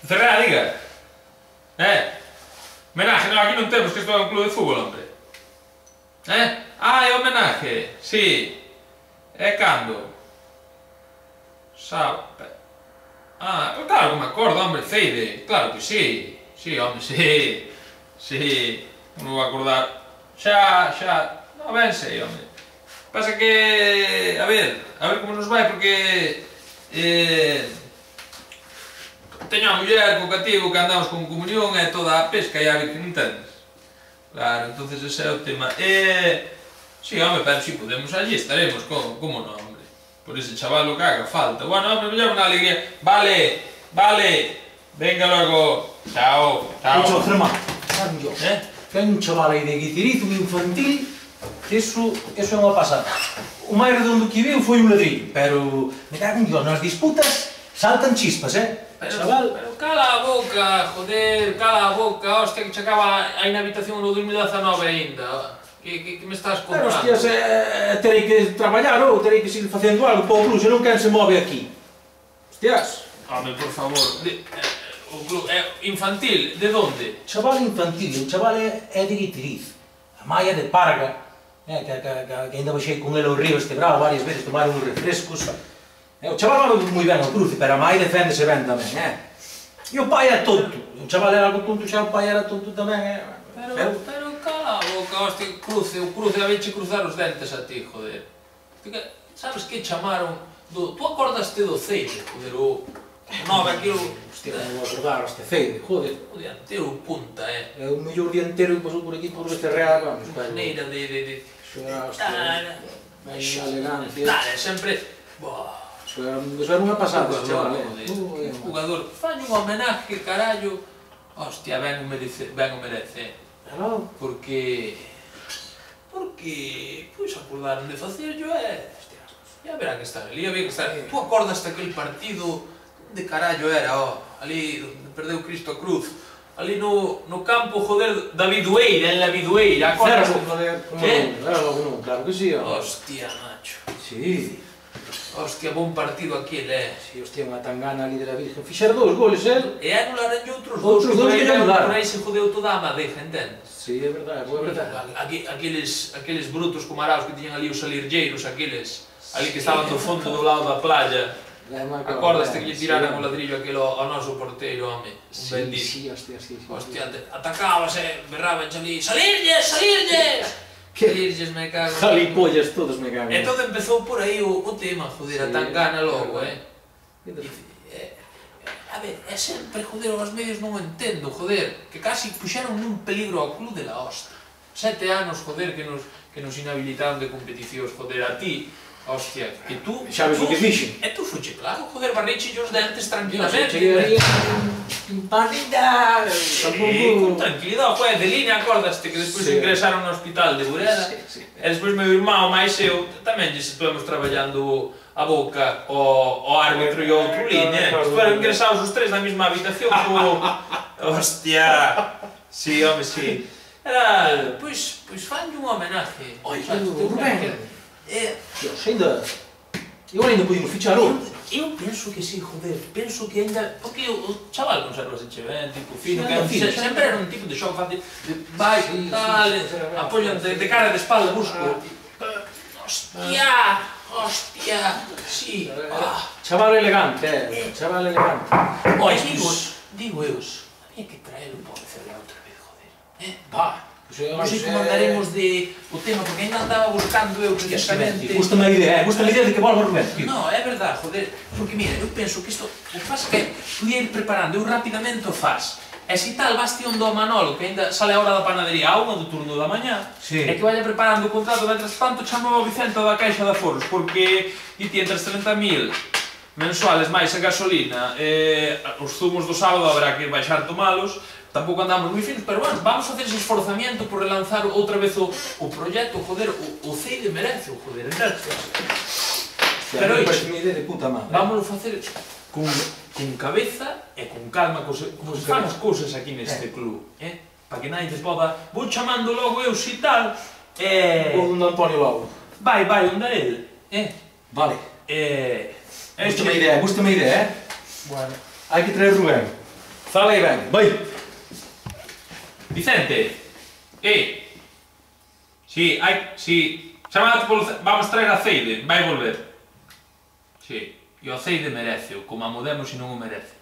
Cerrada, diga. Homenaje, no, aquí non temos, que isto é un club de fútbol, hombre. É homenaje, sí. É cando? Pues claro que me acordo, hombre, Feide, claro que sí. Sí, hombre, sí. Sí, non vou acordar. Xa, non ben sei, hombre. Pasa que, a ver como nos vai, porque teño a muller co cativo que andamos con comunión e toda a pesca e a virgen, entendes? Claro, entonces ese é o tema. Sí, hombre, pero si podemos allí, estaremos, como non, hombre? Por ese chaval lo que haga falta. Bueno, hombre, me lleva una alegría. Vale, venga luego. Chao. Ocho, Germán, que hai un chaval aí de Guitiriz, un infantil, eso é unha pasada. O máis redondo que viu foi un ladrillo, pero me cago en Dios, nas disputas saltan chispas, Pero cala a boca, joder, cala a boca, hostia, que chegaba aí na habitación no 2019 ainda. Que me estás contando? Pero, hostias, terei que traballar ou terei que seguir facendo algo para o club, se non quen se move aquí. Hostias. Home, por favor, o club é infantil, de onde? Chaval infantil, o chaval é de Guitiriz. A Maia de Parga, que ainda baixei con ele ao río Estebrao varias veces, tomar uns refrescos. O chaval va moi ben ao cruce, pero a Maia deféndese ben tamén, E o pai é tonto. O chaval era algo tonto, xa o pai era tonto tamén, Pero cala a boca, hostia, o cruce, a veche cruzar os dentes a ti, joder. Sabes que chamaron do... Tu acordaste do Ceide, joder, o... Nove, aquilo... Hostia, non vou acordar, hostia, Ceide, joder. O dianteiro punta, É o mellor dianteiro que pasou por aquí, por Becerreal, vamos. Maneira de... Hostia, Hostia, elegancia. Dale, sempre... Eso era unha pasada, chaval, Un jugador, fai un homenaje, carallo. Hostia, ben o merece. Porque... Pois acordaron de facerlo hostia, ya verá que está ali, había que estar... Tu acordaste aquel partido de carallo era, ali donde perdeu Cristo a Cruz, ali no campo, joder, da Bidueira, en la Bidueira, acordaste? Claro que sí, Hostia, macho. Sí. Hostia, bon partido aquel, Si, hostia, unha tangana ali de la Virgen. Fixer 2 goles, E anularon outros dous que anularon. Por aí se jodeu toda a madeja, entendes? Sí, é verdade, é verdade. Aqueles brutos comaraos que tiñan ali os salirlleiros, aqueles ali que estaban do fondo do lado da playa. Acordaste que lle tiraran o ladrillo aquelo ao noso porteiro, home? Un bendito. Sí, hostia. Hostia, atacábase, berraban ali, salirlles! Salirlles, me cago. Jalipollas todos, me cago. E todo empezou por aí o tema, joder, a tangana logo, A ver, é sempre, joder, os medios non entendo, joder, que casi puxeron nun peligro ao club de la hostia. 7 anos, joder, que nos inhabilitaron de competicións, joder, a ti, hostia, que tú... Xa ves o que fixen? E tú fuche, claro, joder, barriche os dentes tranquilamente. Cheguei aí, impanidade, con tranquilidade, joder, de línea, acordaste que despois ingresaron no hospital de Burela, e despois meu irmão, máis eu, tamén lles estuvemos traballando a boca ao árbitro e ao outro línea, estuveron ingresados os tres na mesma habitación, hostia, sí, home, sí. Era, pois fanlle un homenaje. Oi, Rubén, Dios, ainda... Igual ainda podíamos fichar outro. Eu penso que sí, joder, penso que ainda... Porque o chaval conservase ben, tipo fino, que sempre era un tipo de xogo fácil, vai, tal, apoio de cara de espalda, busco. Hostia, sí. Chaval elegante, chaval elegante. Ois, digo eus, había que traer un poco de cerveza outra vez, joder. Non sei como andaremos de o tema, porque ainda andaba buscando eu precisamente... Gústame a idea de que volva Rubén. Non, é verdade, joder, porque mira, eu penso que isto, o que pasa que podía ir preparando, eu rapidamente o faz. E se tal, baste onde o Manolo, que ainda sale a hora da panadería a unha do turno da mañá, e que vaya preparando o contrato, mentras tanto chamo ao Vicente da Caixa de Aforos, porque ti entre 30.000 mensuales máis a gasolina, os zumos do sábado habrá que baixar tomalos, tampouco andamos moi finos, pero bueno, vamos facer ese esforzamiento por relanzar outra vez o proxecto, joder, o Ceide merece, joder, entendes? Pero iso, vámonos facer con cabeza e con calma, como se fan as cousas aquí neste club, para que nadie te poda, vou chamando logo eu si tal, Vou onde Antonio logo. vai, onde ele, Vale. Gústame a idea, Bueno, hai que traer Rubén. Fala aí ben, vai. Vicente, si, chamate polo... Vamos traer a Ceide, vai volver. Si, e o Ceide merece, como a mudemos e non o merece.